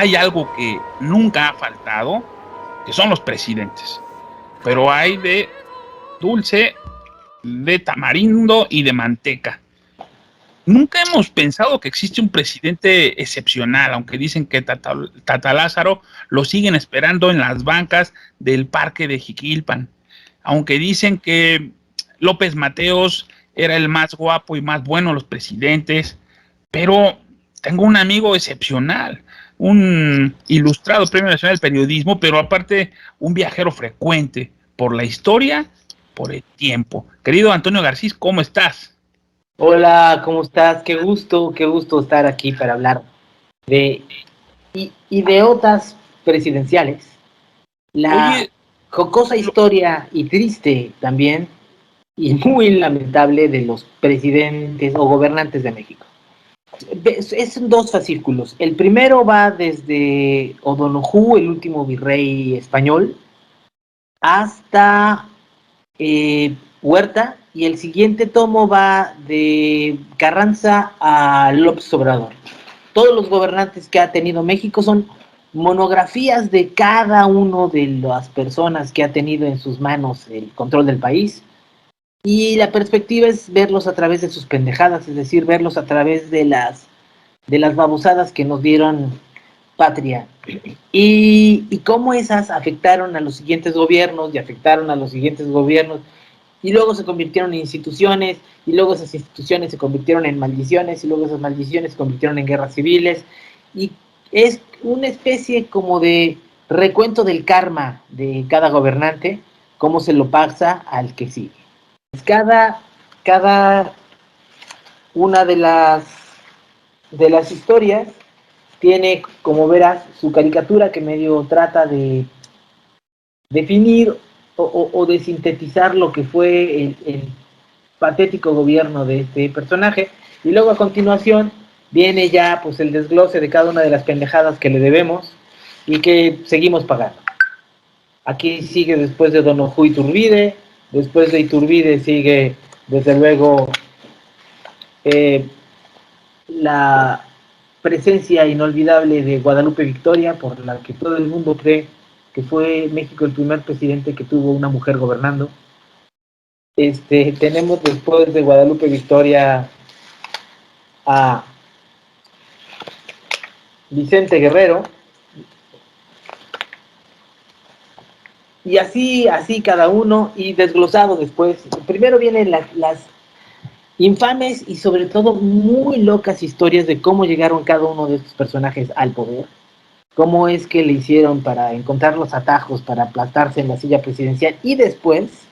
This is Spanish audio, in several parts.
hay algo que nunca ha faltado, que son los presidentes. Pero hay de dulce, de tamarindo y de manteca. Nunca hemos pensado que existe un presidente excepcional, aunque dicen que Tata Lázaro lo siguen esperando en las bancas del parque de Jiquilpan. Aunque dicen que López Mateos era el más guapo y más bueno de los presidentes, pero tengo un amigo excepcional, un ilustrado Premio Nacional del Periodismo, pero aparte un viajero frecuente por la historia, por el tiempo. Querido Antonio Garcís, ¿cómo estás? Hola, ¿cómo estás? Qué gusto estar aquí para hablar de ideotas presidenciales, la Oye, jocosa lo, historia y triste también, y muy lamentable de los presidentes o gobernantes de México. Es en dos fascículos. El primero va desde O'Donoghue, el último virrey español, hasta Huerta, y el siguiente tomo va de Carranza a López Obrador. Todos los gobernantes que ha tenido México son monografías de cada uno de las personas que ha tenido en sus manos el control del país, y la perspectiva es verlos a través de sus pendejadas, es decir, verlos a través de las babosadas que nos dieron patria, y cómo esas afectaron a los siguientes gobiernos y afectaron a los siguientes gobiernos, y luego se convirtieron en instituciones, y luego esas instituciones se convirtieron en maldiciones, y luego esas maldiciones se convirtieron en guerras civiles, y es una especie como de recuento del karma de cada gobernante, cómo se lo pasa al que sigue. Cada una de las historias tiene, como verás, su caricatura que medio trata de definir o de sintetizar lo que fue el patético gobierno de este personaje, y luego a continuación viene ya pues el desglose de cada una de las pendejadas que le debemos y que seguimos pagando. Aquí sigue después de Donojú Iturbide, después de Iturbide sigue desde luego eh, la presencia inolvidable de Guadalupe Victoria, por la que todo el mundo cree que fue México el primer presidente que tuvo una mujer gobernando. Tenemos después de Guadalupe Victoria a Vicente Guerrero, y así cada uno, y desglosado después. Primero vienen las infames y sobre todo muy locas historias de cómo llegaron cada uno de estos personajes al poder, cómo es que le hicieron para encontrar los atajos para aplastarse en la silla presidencial, y después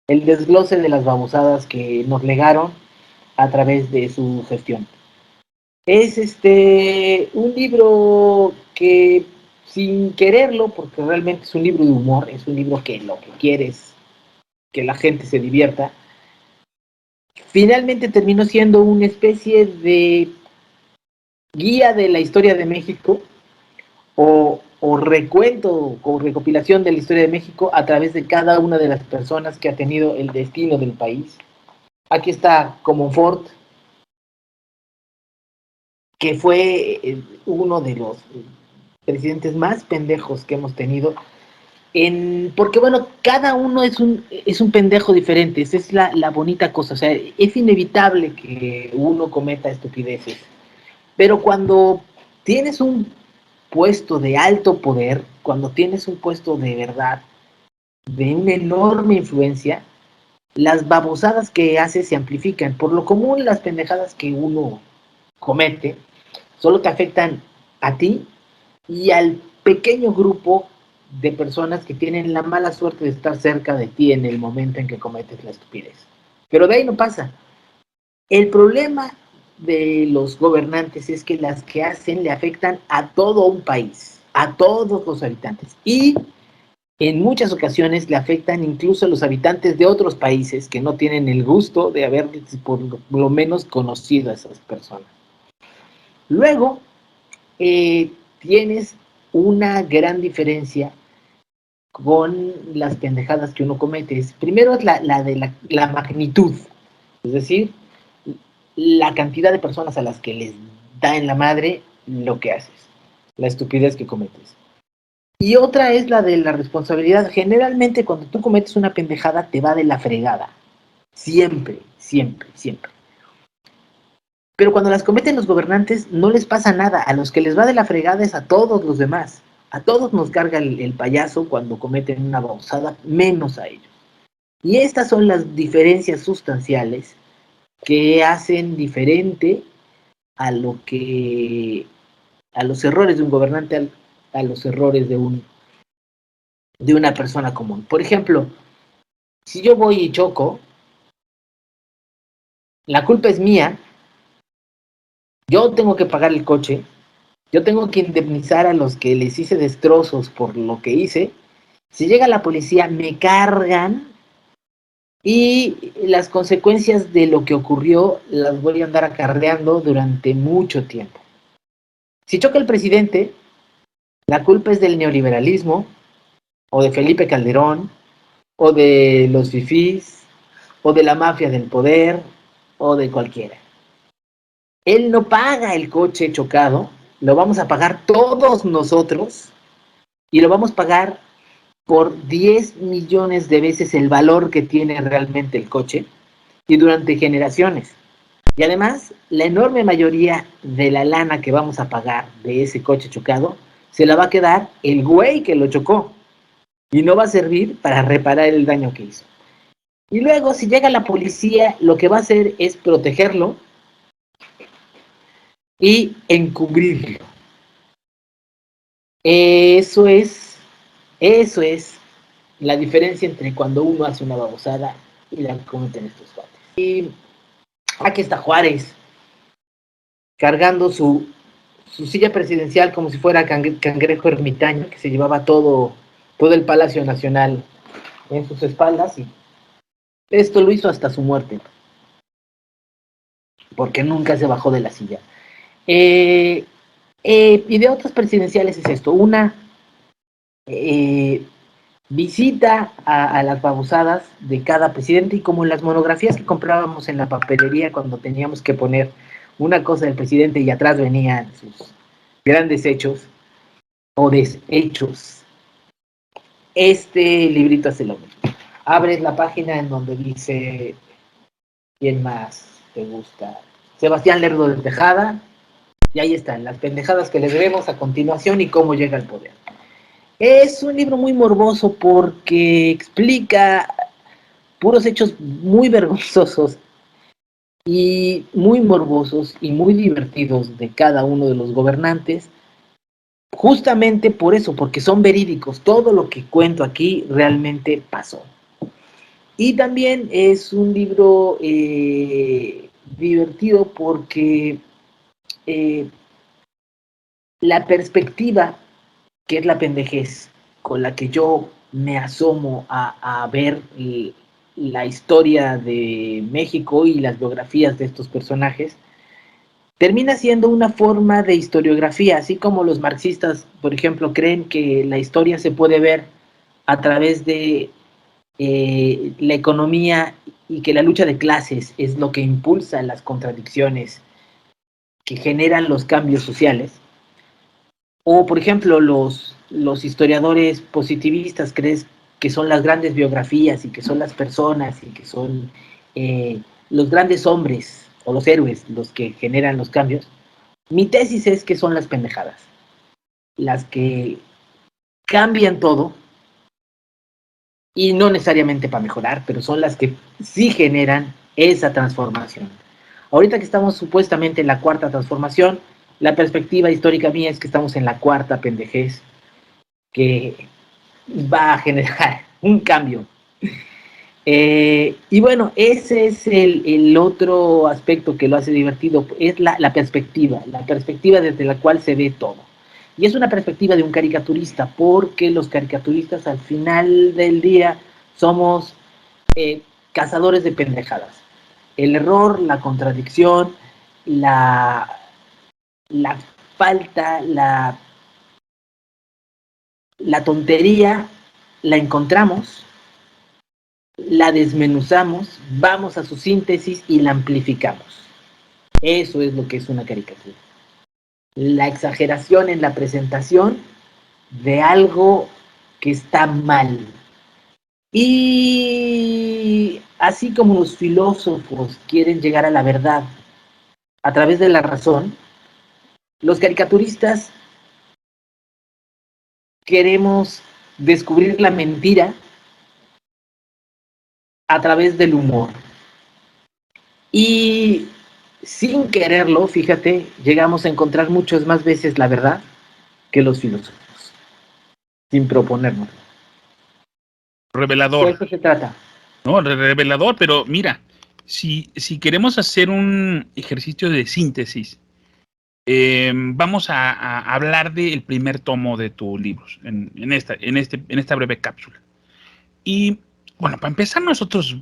el desglose de las babosadas que nos legaron a través de su gestión. Es un libro que, sin quererlo, porque realmente es un libro de humor, es un libro que lo que quiere es que la gente se divierta, finalmente terminó siendo una especie de guía de la historia de México, o recuento o recopilación de la historia de México a través de cada una de las personas que ha tenido el destino del país. Aquí está Comonfort, que fue uno de los presidentes más pendejos que hemos tenido, porque bueno, cada uno es un pendejo diferente, esa es la bonita cosa, o sea, es inevitable que uno cometa estupideces, pero cuando tienes un puesto de alto poder, cuando tienes un puesto de verdad, de una enorme influencia, las babosadas que haces se amplifican. Por lo común, las pendejadas que uno comete solo te afectan a ti y al pequeño grupo de personas que tienen la mala suerte de estar cerca de ti en el momento en que cometes la estupidez. Pero de ahí no pasa. El problema de los gobernantes es que las que hacen le afectan a todo un país, a todos los habitantes. Y en muchas ocasiones le afectan incluso a los habitantes de otros países que no tienen el gusto de haber por lo menos conocido a esas personas. Luego, tienes una gran diferencia con las pendejadas que uno comete. Primero es la magnitud, es decir, la cantidad de personas a las que les da en la madre lo que haces. la estupidez que cometes. Y otra es la de la responsabilidad. Generalmente cuando tú cometes una pendejada te va de la fregada. Siempre, siempre, siempre. Pero cuando las cometen los gobernantes no les pasa nada. A los que les va de la fregada es a todos los demás. A todos nos carga el payaso cuando cometen una babosada, menos a ellos. Y estas son las diferencias sustanciales que hacen diferente a lo que a los errores de un gobernante a los errores de una persona común. Por ejemplo, si yo voy y choco, la culpa es mía, yo tengo que pagar el coche, yo tengo que indemnizar a los que les hice destrozos por lo que hice. Si llega la policía, me cargan y las consecuencias de lo que ocurrió las voy a andar acarreando durante mucho tiempo. Si choca el presidente, la culpa es del neoliberalismo, o de Felipe Calderón, o de los fifís, o de la mafia del poder, o de cualquiera. Él no paga el coche chocado, lo vamos a pagar todos nosotros, y lo vamos a pagar por 10 millones de veces el valor que tiene realmente el coche, y durante generaciones. Y además, la enorme mayoría de la lana que vamos a pagar de ese coche chocado, se la va a quedar el güey que lo chocó, y no va a servir para reparar el daño que hizo. Y luego, si llega la policía, lo que va a hacer es protegerlo y encubrirlo. Eso es la diferencia entre cuando uno hace una babosada y la que cometen estos cuates. Y aquí está Juárez, cargando su silla presidencial como si fuera cangrejo ermitaño, que se llevaba todo el Palacio Nacional en sus espaldas, y esto lo hizo hasta su muerte, porque nunca se bajó de la silla. Y de otras presidenciales es esto, una visita a las babosadas de cada presidente, y como en las monografías que comprábamos en la papelería cuando teníamos que poner una cosa del presidente y atrás venían sus grandes hechos o deshechos, este librito hace lo mismo. Abres la página en donde dice quién más te gusta, Sebastián Lerdo de Tejada, y ahí están las pendejadas que les vemos a continuación y cómo llega al poder. Es un libro muy morboso porque explica puros hechos muy vergonzosos y muy morbosos y muy divertidos de cada uno de los gobernantes, justamente por eso, porque son verídicos. Todo lo que cuento aquí realmente pasó. Y también es un libro divertido porque eh, la perspectiva, que es la pendejez con la que yo me asomo a ver la historia de México y las biografías de estos personajes, termina siendo una forma de historiografía, así como los marxistas, por ejemplo, creen que la historia se puede ver a través de la economía, y que la lucha de clases es lo que impulsa las contradicciones que generan los cambios sociales. O, por ejemplo, los historiadores positivistas creen que son las grandes biografías y que son las personas y que son los grandes hombres o los héroes los que generan los cambios. Mi tesis es que son las pendejadas, las que cambian todo, y no necesariamente para mejorar, pero son las que sí generan esa transformación. Ahorita que estamos supuestamente en la cuarta transformación, la perspectiva histórica mía es que estamos en la cuarta pendejez, que va a generar un cambio. Y bueno, ese es el otro aspecto que lo hace divertido, es la perspectiva desde la cual se ve todo. Y es una perspectiva de un caricaturista, porque los caricaturistas al final del día somos cazadores de pendejadas. El error, la contradicción, la, la falta, la tontería, la encontramos, la desmenuzamos, vamos a su síntesis y la amplificamos. Eso es lo que es una caricatura. la exageración en la presentación de algo que está mal. Y así como los filósofos quieren llegar a la verdad a través de la razón, los caricaturistas queremos descubrir la mentira a través del humor. Y sin quererlo, fíjate, llegamos a encontrar muchas más veces la verdad que los filósofos, sin proponernos. De Revelador, eso se trata. ¿no? Revelador, pero mira, si queremos hacer un ejercicio de síntesis, vamos a hablar del primer tomo de tus libros en esta breve cápsula. Y bueno, para empezar nosotros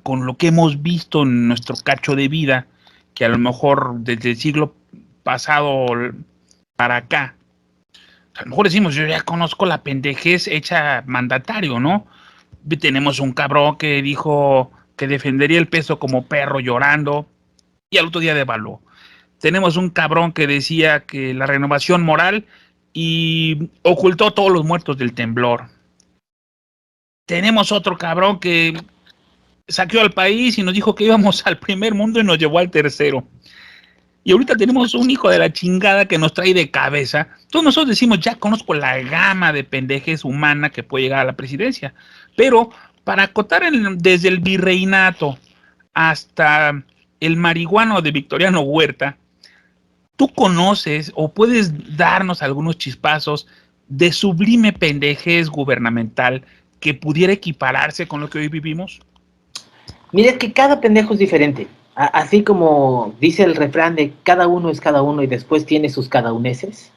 con lo que hemos visto en nuestro cacho de vida, que a lo mejor desde el siglo pasado para acá, a lo mejor decimos, yo ya conozco la pendejez hecha mandatario, ¿no? Tenemos un cabrón que dijo que defendería el peso como perro llorando y al otro día devaluó. Tenemos un cabrón que decía que la renovación moral y ocultó todos los muertos del temblor. Tenemos otro cabrón que saqueó al país y nos dijo que íbamos al primer mundo y nos llevó al tercero. Y ahorita tenemos un hijo de la chingada que nos trae de cabeza. Todos nosotros decimos, ya conozco la gama de pendejes humana que puede llegar a la presidencia. Pero para acotar desde el virreinato hasta el marihuano de Victoriano Huerta, ¿tú conoces o puedes darnos algunos chispazos de sublime pendejez gubernamental que pudiera equipararse con lo que hoy vivimos? Mira que cada pendejo es diferente. Así como dice el refrán de cada uno es cada uno y después tiene sus cada uneses,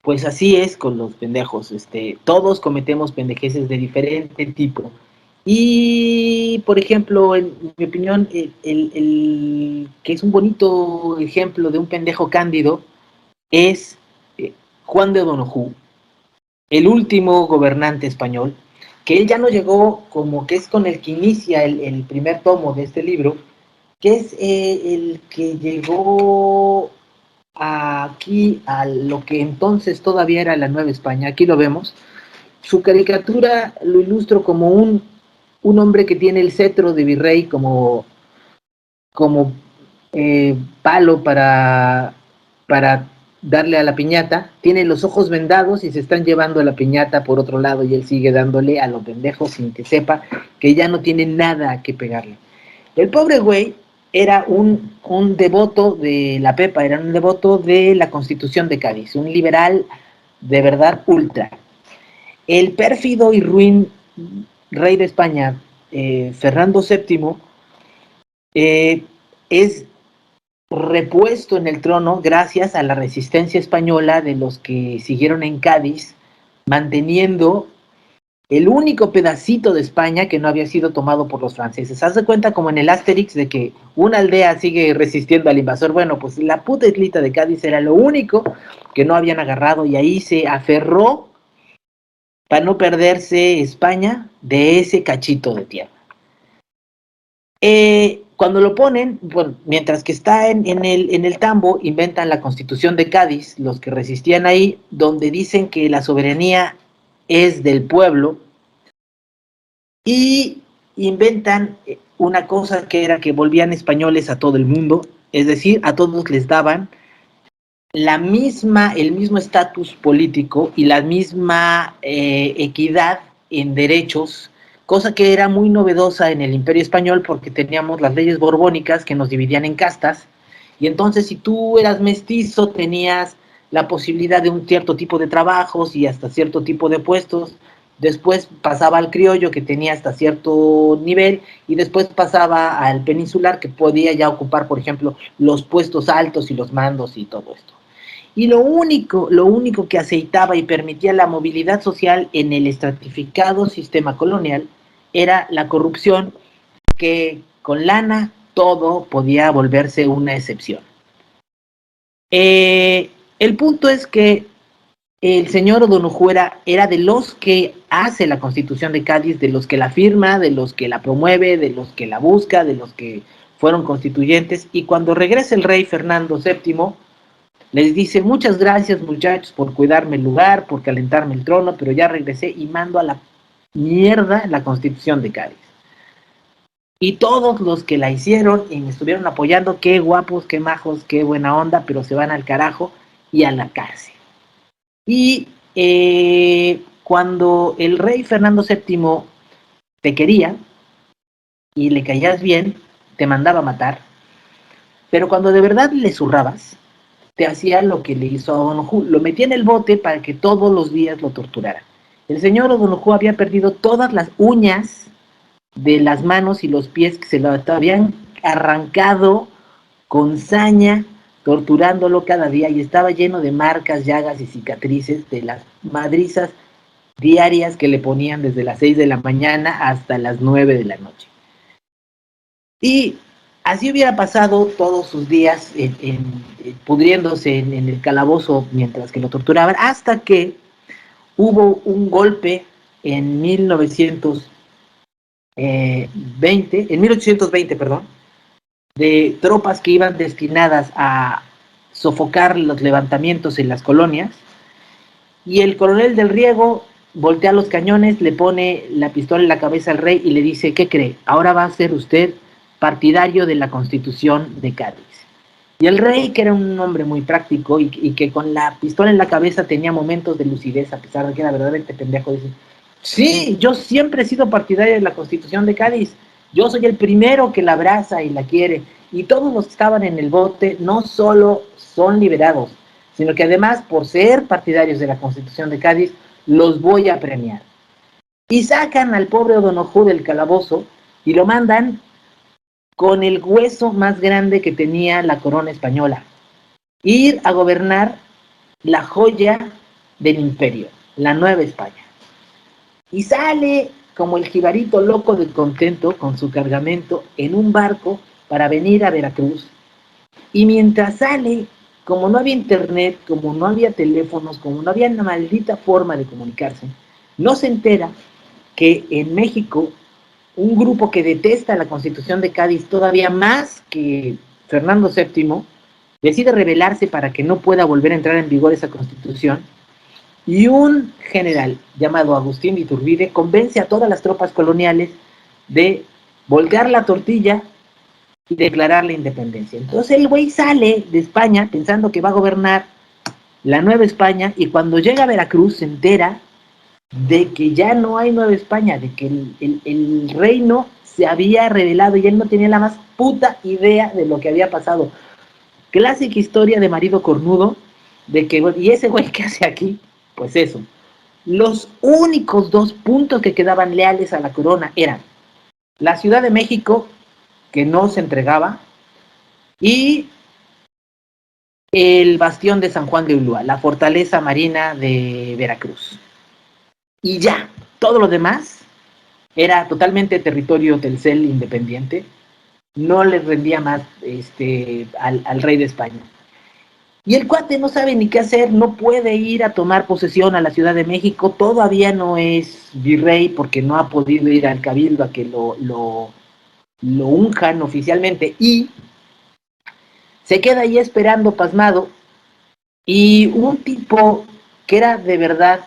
pues así es con los pendejos. Todos cometemos pendejeces de diferente tipo. Y, por ejemplo, en mi opinión, el que es un bonito ejemplo de un pendejo cándido es Juan de Donojú, el último gobernante español, que él ya no llegó, como que es con el que inicia el primer tomo de este libro, que es el que llegó aquí a lo que entonces todavía era la Nueva España. Aquí lo vemos. Su caricatura lo ilustro como un hombre que tiene el cetro de virrey como palo para darle a la piñata, tiene los ojos vendados y se están llevando a la piñata por otro lado y él sigue dándole a los pendejos sin que sepa que ya no tiene nada que pegarle. El pobre güey era un devoto de la Pepa, era un devoto de la Constitución de Cádiz, un liberal de verdad ultra. El pérfido y ruin rey de España, Fernando VII, es repuesto en el trono gracias a la resistencia española de los que siguieron en Cádiz, manteniendo el único pedacito de España que no había sido tomado por los franceses. Haz de cuenta como en el Asterix de que una aldea sigue resistiendo al invasor. Bueno, pues la puta islita de Cádiz era lo único que no habían agarrado y ahí se aferró para no perderse España de ese cachito de tierra. Cuando lo ponen, bueno, mientras que está en el tambo, inventan la Constitución de Cádiz, los que resistían ahí, donde dicen que la soberanía es del pueblo, y inventan una cosa que era que volvían españoles a todo el mundo, es decir, a todos les daban el mismo estatus político y la misma equidad en derechos, cosa que era muy novedosa en el Imperio Español porque teníamos las leyes borbónicas que nos dividían en castas, y entonces si tú eras mestizo tenías la posibilidad de un cierto tipo de trabajos y hasta cierto tipo de puestos. Después pasaba al criollo, que tenía hasta cierto nivel, y después pasaba al peninsular, que podía ya ocupar, por ejemplo, los puestos altos y los mandos y todo esto. Y lo único que aceitaba y permitía la movilidad social en el estratificado sistema colonial era la corrupción, que con lana todo podía volverse una excepción. El punto es que el señor Donojú era de los que hace la Constitución de Cádiz, de los que la firma, de los que la promueve, de los que la busca, de los que fueron constituyentes, y cuando regresa el rey Fernando VII, Les dice, muchas gracias muchachos por cuidarme el lugar, por calentarme el trono, pero ya regresé y mando a la mierda la Constitución de Cádiz. Y todos los que la hicieron y me estuvieron apoyando, qué guapos, qué majos, qué buena onda, pero se van al carajo y a la cárcel. Y cuando el rey Fernando VII te quería y le caías bien, te mandaba a matar, pero cuando de verdad le zurrabas, te hacía lo que le hizo a O'Donoghue, lo metía en el bote para que todos los días lo torturara. El señor O'Donoghue había perdido todas las uñas de las manos y los pies que se lo habían arrancado con saña, torturándolo cada día, y estaba lleno de marcas, llagas y cicatrices de las madrizas diarias que le ponían desde las 6 de la mañana hasta las 9 de la noche. Y así hubiera pasado todos sus días pudriéndose en el calabozo mientras que lo torturaban, hasta que hubo un golpe en 1820, perdón, de tropas que iban destinadas a sofocar los levantamientos en las colonias, y el coronel del Riego voltea los cañones, le pone la pistola en la cabeza al rey y le dice, ¿qué cree? Ahora va a ser usted partidario de la Constitución de Cádiz. Y el rey, que era un hombre muy práctico y que con la pistola en la cabeza tenía momentos de lucidez, a pesar de que era verdaderamente pendejo, dice, sí, yo siempre he sido partidario de la Constitución de Cádiz, yo soy el primero que la abraza y la quiere, y todos los que estaban en el bote no solo son liberados, sino que además, por ser partidarios de la Constitución de Cádiz, los voy a premiar. Y sacan al pobre O'Donoghue del calabozo y lo mandan con el hueso más grande que tenía la corona española, ir a gobernar la joya del imperio, la Nueva España. Y sale como el jibarito loco de contento con su cargamento en un barco para venir a Veracruz. Y mientras sale, como no había internet, como no había teléfonos, como no había una maldita forma de comunicarse, no se entera que en México un grupo que detesta la Constitución de Cádiz todavía más que Fernando VII decide rebelarse para que no pueda volver a entrar en vigor esa Constitución, y un general llamado Agustín de Iturbide convence a todas las tropas coloniales de voltear la tortilla y declarar la independencia. Entonces el güey sale de España pensando que va a gobernar la Nueva España, y cuando llega a Veracruz se entera de que ya no hay Nueva España, de que el reino se había revelado y él no tenía la más puta idea de lo que había pasado. Clásica historia de marido cornudo, de que, ¿y ese güey qué hace aquí? Pues eso. Los únicos dos puntos que quedaban leales a la corona eran la Ciudad de México, que no se entregaba, y el bastión de San Juan de Ulúa, la fortaleza marina de Veracruz. Y ya, todo lo demás era totalmente territorio Telcel independiente, no le rendía más al rey de España. Y el cuate no sabe ni qué hacer, no puede ir a tomar posesión a la Ciudad de México, todavía no es virrey porque no ha podido ir al cabildo a que lo unjan oficialmente, y se queda ahí esperando pasmado, y un tipo que era de verdad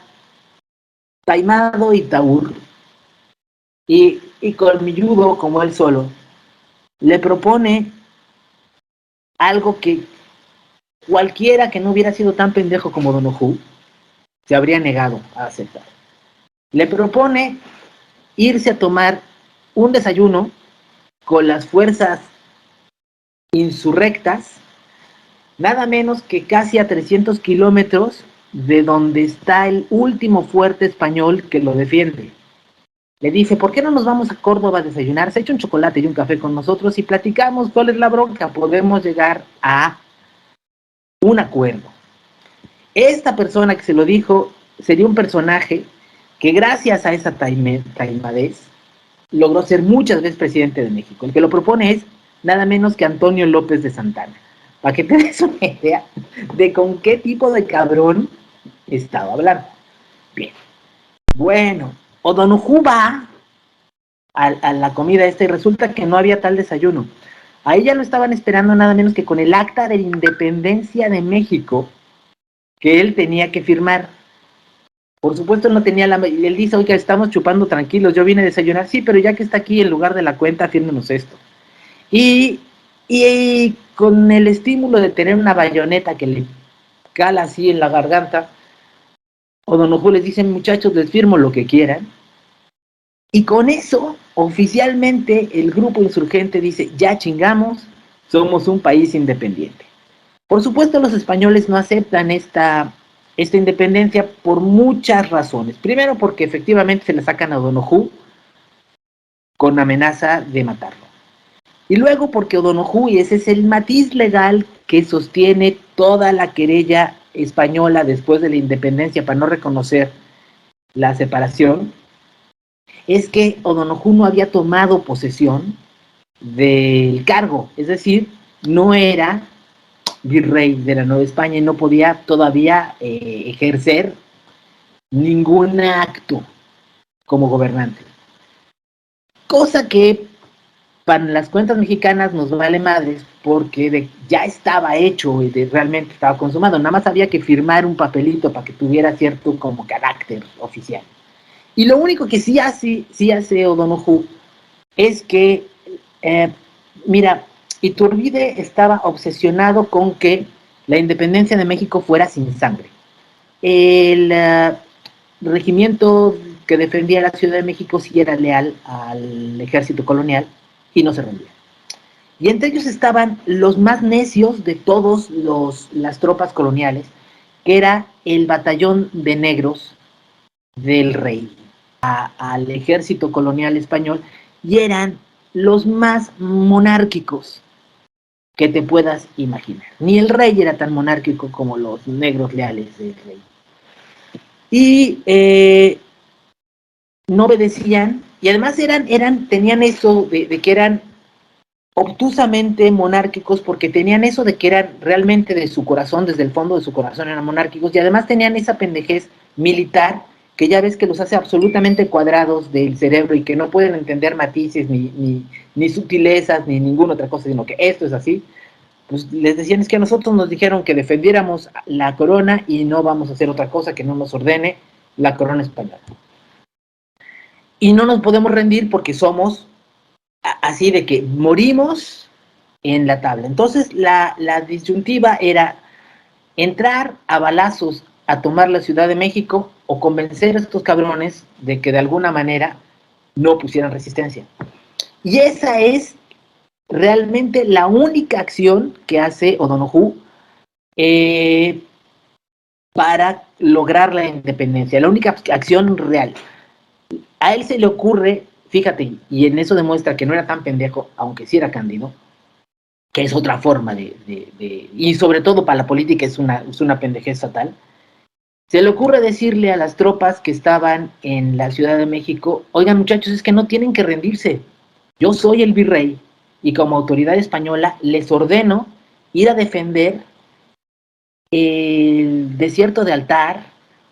taimado y taur y colmilludo como él solo, le propone algo que cualquiera que no hubiera sido tan pendejo como O'Donoghue se habría negado a aceptar. Le propone irse a tomar un desayuno con las fuerzas insurrectas, nada menos que casi a 300 kilómetros de donde está el último fuerte español que lo defiende. Le dice, ¿por qué no nos vamos a Córdoba a desayunar? Se echa un chocolate y un café con nosotros y platicamos cuál es la bronca, podemos llegar a un acuerdo. Esta persona que se lo dijo sería un personaje que gracias a esa taimadez logró ser muchas veces presidente de México. El que lo propone es nada menos que Antonio López de Santana. Para que te des una idea de con qué tipo de cabrón estaba hablando. Bien. Bueno, O'Donoghue va a la comida esta y resulta que no había tal desayuno. Ahí ya lo estaban esperando nada menos que con el acta de independencia de México que él tenía que firmar. Por supuesto, él no tenía la... Él dice, oiga, estamos chupando tranquilos, yo vine a desayunar. Sí, pero ya que está aquí, en lugar de la cuenta, fírmenos esto. Y, y con el estímulo de tener una bayoneta que le cala así en la garganta, O'Donoghue les dice, muchachos, les firmo lo que quieran. Y con eso, oficialmente, el grupo insurgente dice, ya chingamos, somos un país independiente. Por supuesto, los españoles no aceptan esta independencia por muchas razones. Primero, porque efectivamente se le sacan a O'Donoghue con amenaza de matarlo. Y luego porque O'Donoghue, y ese es el matiz legal que sostiene toda la querella española después de la independencia para no reconocer la separación, es que O'Donoghue no había tomado posesión del cargo, es decir, no era virrey de la Nueva España y no podía todavía ejercer ningún acto como gobernante. Cosa que para las cuentas mexicanas nos vale madres porque ya estaba hecho y realmente estaba consumado, nada más había que firmar un papelito para que tuviera cierto como carácter oficial. Y lo único que sí hace O'Donoghue es que, mira, Iturbide estaba obsesionado con que la independencia de México fuera sin sangre. El regimiento que defendía la Ciudad de México sí era leal al ejército colonial y no se rendía. Y entre ellos estaban los más necios de todas las tropas coloniales, que era el batallón de negros del rey, al ejército colonial español, y eran los más monárquicos que te puedas imaginar. Ni el rey era tan monárquico como los negros leales del rey. Y no obedecían, y además tenían eso de que eran obtusamente monárquicos porque tenían eso de que eran realmente de su corazón, desde el fondo de su corazón eran monárquicos, y además tenían esa pendejez militar que ya ves que los hace absolutamente cuadrados del cerebro y que no pueden entender matices ni sutilezas ni ninguna otra cosa, sino que esto es así. Pues les decían, es que a nosotros nos dijeron que defendiéramos la corona y no vamos a hacer otra cosa que no nos ordene la corona española. Y no nos podemos rendir porque somos así de que morimos en la tabla. Entonces la disyuntiva era entrar a balazos a tomar la Ciudad de México o convencer a estos cabrones de que de alguna manera no pusieran resistencia. Y esa es realmente la única acción que hace O'Donoghue para lograr la independencia, la única acción real. A él se le ocurre, fíjate, y en eso demuestra que no era tan pendejo, aunque sí era cándido, que es otra forma y sobre todo para la política es una pendejez fatal. Se le ocurre decirle a las tropas que estaban en la Ciudad de México, oigan muchachos, es que no tienen que rendirse, yo soy el virrey y como autoridad española les ordeno ir a defender el desierto de Altar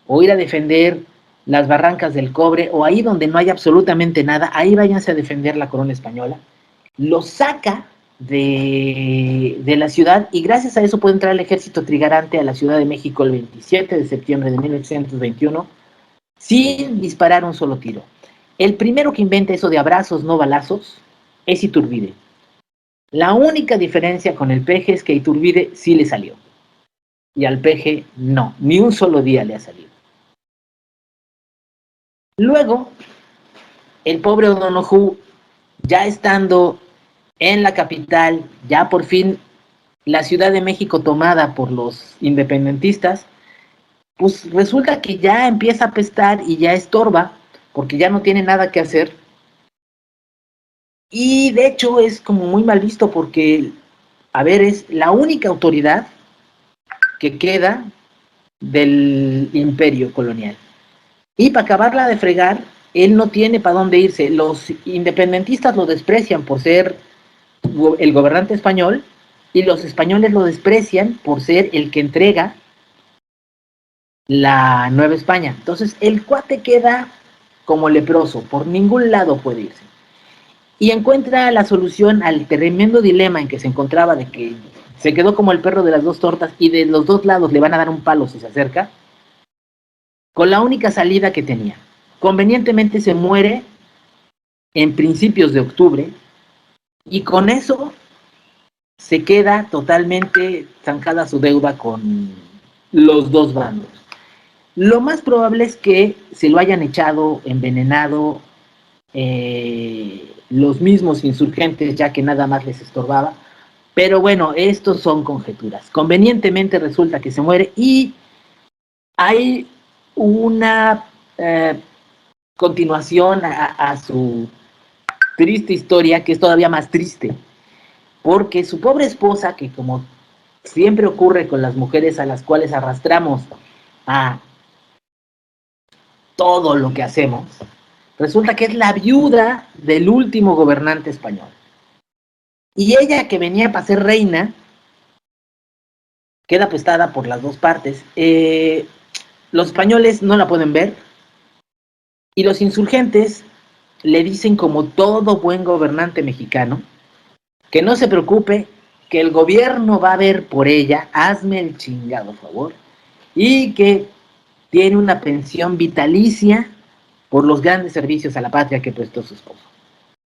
o ir a defender las barrancas del Cobre o ahí donde no hay absolutamente nada, ahí váyanse a defender la corona española. Los saca de la ciudad y gracias a eso puede entrar el ejército trigarante a la Ciudad de México el 27 de septiembre de 1821 sin disparar un solo tiro. El primero que inventa eso de abrazos, no balazos, es Iturbide. La única diferencia con el Peje es que a Iturbide sí le salió y al Peje no, ni un solo día le ha salido. Luego, el pobre O'Donoghue, ya estando en la capital, ya por fin la Ciudad de México tomada por los independentistas, pues resulta que ya empieza a apestar y ya estorba, porque ya no tiene nada que hacer. Y de hecho es como muy mal visto porque, a ver, es la única autoridad que queda del imperio colonial. Y para acabarla de fregar, él no tiene para dónde irse. Los independentistas lo desprecian por ser el gobernante español y los españoles lo desprecian por ser el que entrega la Nueva España. Entonces el cuate queda como leproso, por ningún lado puede irse. y encuentra la solución al tremendo dilema en que se encontraba de que se quedó como el perro de las dos tortas y de los dos lados le van a dar un palo si se acerca, con la única salida que tenía. Convenientemente se muere en principios de octubre y con eso se queda totalmente zancada su deuda con los dos bandos. Lo más probable es que se lo hayan echado, envenenado, los mismos insurgentes, ya que nada más les estorbaba. Pero bueno, estos son conjeturas. Convenientemente resulta que se muere y hay una continuación a su triste historia, que es todavía más triste, porque su pobre esposa, que como siempre ocurre con las mujeres a las cuales arrastramos a todo lo que hacemos, resulta que es la viuda del último gobernante español. Y ella, que venía para ser reina, queda apestada por las dos partes. Los españoles no la pueden ver y los insurgentes le dicen, como todo buen gobernante mexicano, que no se preocupe, que el gobierno va a ver por ella, hazme el chingado favor, y que tiene una pensión vitalicia por los grandes servicios a la patria que prestó su esposo.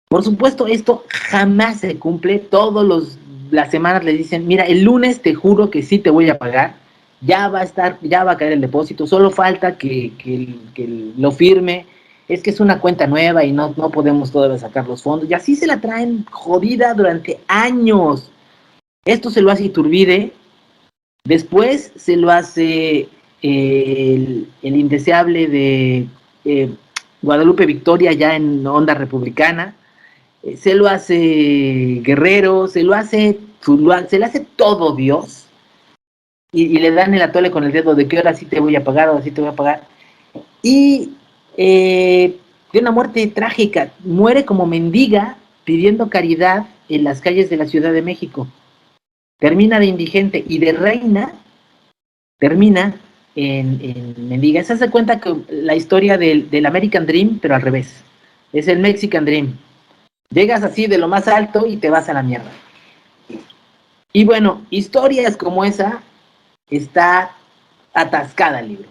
Por supuesto, esto jamás se cumple. Las semanas le dicen, mira, el lunes te juro que sí te voy a pagar, ya va a caer el depósito, solo falta que lo firme, es que es una cuenta nueva y no podemos todavía sacar los fondos, y así se la traen jodida durante años. Esto se lo hace Iturbide, después se lo hace el indeseable de Guadalupe Victoria, ya en onda republicana, se lo hace Guerrero, se le hace todo Dios, y le dan el atole con el dedo de que ahora sí te voy a pagar, ahora sí te voy a pagar, y de una muerte trágica, muere como mendiga pidiendo caridad en las calles de la Ciudad de México, termina de indigente y de reina, termina en mendiga. Se hace cuenta que la historia del American Dream, pero al revés, es el Mexican Dream. Llegas así de lo más alto y te vas a la mierda. Y bueno, historias como esa está atascada el libro.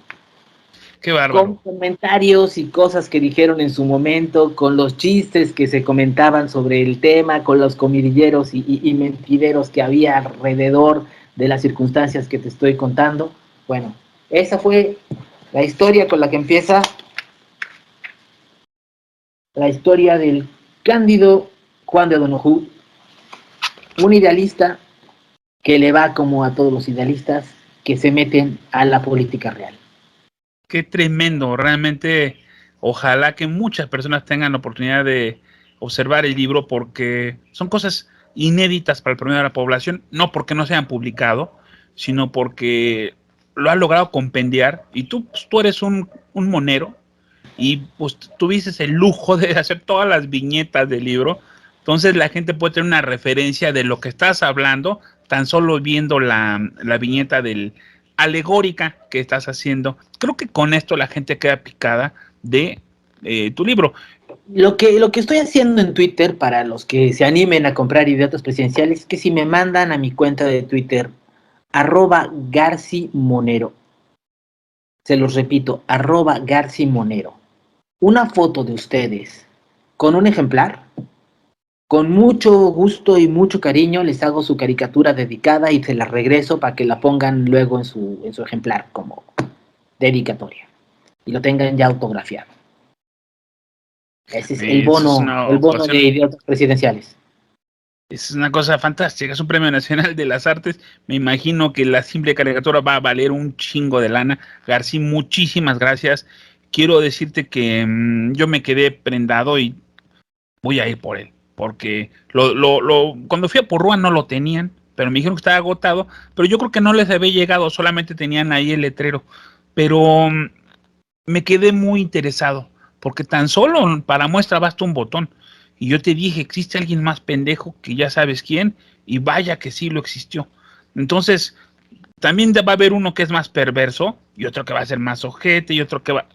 Qué Con bárbaro. comentarios y cosas que dijeron en su momento, con los chistes que se comentaban sobre el tema, con los comidilleros y mentideros que había alrededor de las circunstancias que te estoy contando. Bueno, esa fue la historia con la que empieza la historia del Cándido Juan de Donojú, un idealista que le va como a todos los idealistas que se meten a la política real. Qué tremendo, realmente ojalá que muchas personas tengan la oportunidad de observar el libro porque son cosas inéditas para el promedio de la población, no porque no se hayan publicado, sino porque lo han logrado compendiar y tú, pues, tú eres un monero y pues tuviste el lujo de hacer todas las viñetas del libro, entonces la gente puede tener una referencia de lo que estás hablando tan solo viendo la viñeta del alegórica que estás haciendo. Creo que con esto la gente queda picada de tu libro. Lo que estoy haciendo en Twitter, para los que se animen a comprar Idiotas Presidenciales, es que si me mandan a mi cuenta de Twitter, @GarciMonero, se los repito, @GarciMonero, una foto de ustedes con un ejemplar, con mucho gusto y mucho cariño les hago su caricatura dedicada y se la regreso para que la pongan luego en su ejemplar como dedicatoria y lo tengan ya autografiado. Ese es Eso es el una bono de ocasión, Idiotas Presidenciales. es una cosa fantástica, es un premio nacional de las artes. Me imagino que la simple caricatura va a valer un chingo de lana. García, muchísimas gracias. Quiero decirte que yo me quedé prendado y voy a ir por él, porque cuando fui a Porrúa no lo tenían, pero me dijeron que estaba agotado, pero yo creo que no les había llegado, solamente tenían ahí el letrero, pero me quedé muy interesado, porque tan solo para muestra basta un botón, y yo te dije, existe alguien más pendejo que ya sabes quién, y vaya que sí lo existió. Entonces, también va a haber uno que es más perverso, y otro que va a ser más ojete, y otro que va...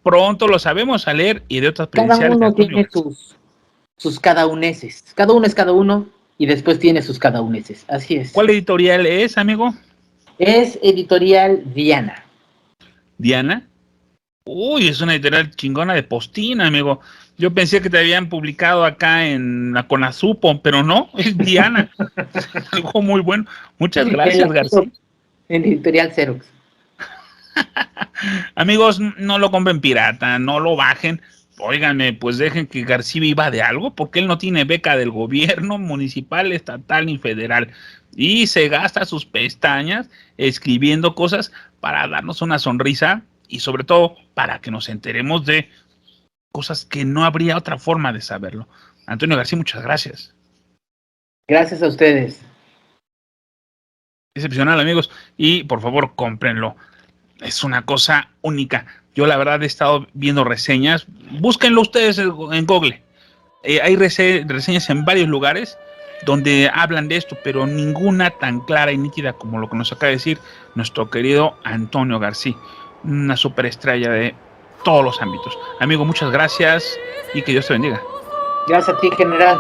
Pronto lo sabemos a leer, y de otras Cada presenciales de uno Antonio tiene García. sus cada uneses. Cada uno es cada uno y después tiene sus cada uneses. Así es. ¿Cuál editorial es, amigo? Es editorial Diana. ¿Diana? Uy, es una editorial chingona de postina, amigo. Yo pensé que te habían publicado acá en la Conasupo, pero no, es Diana. Algo muy bueno. Muchas gracias, García. En editorial Xerox. Amigos, no lo compren pirata, no lo bajen. Óiganme, pues dejen que García viva de algo, porque él no tiene beca del gobierno municipal, estatal ni federal. Y se gasta sus pestañas escribiendo cosas para darnos una sonrisa y sobre todo para que nos enteremos de cosas que no habría otra forma de saberlo. Antonio García, muchas gracias. Gracias a ustedes. Excepcional, amigos. Y por favor, cómprenlo. Es una cosa única. Yo la verdad he estado viendo reseñas. Búsquenlo ustedes en Google. Hay reseñas en varios lugares donde hablan de esto, pero ninguna tan clara y nítida como lo que nos acaba de decir nuestro querido Antonio García. Una superestrella de todos los ámbitos. Amigo, muchas gracias y que Dios te bendiga. Gracias a ti, general.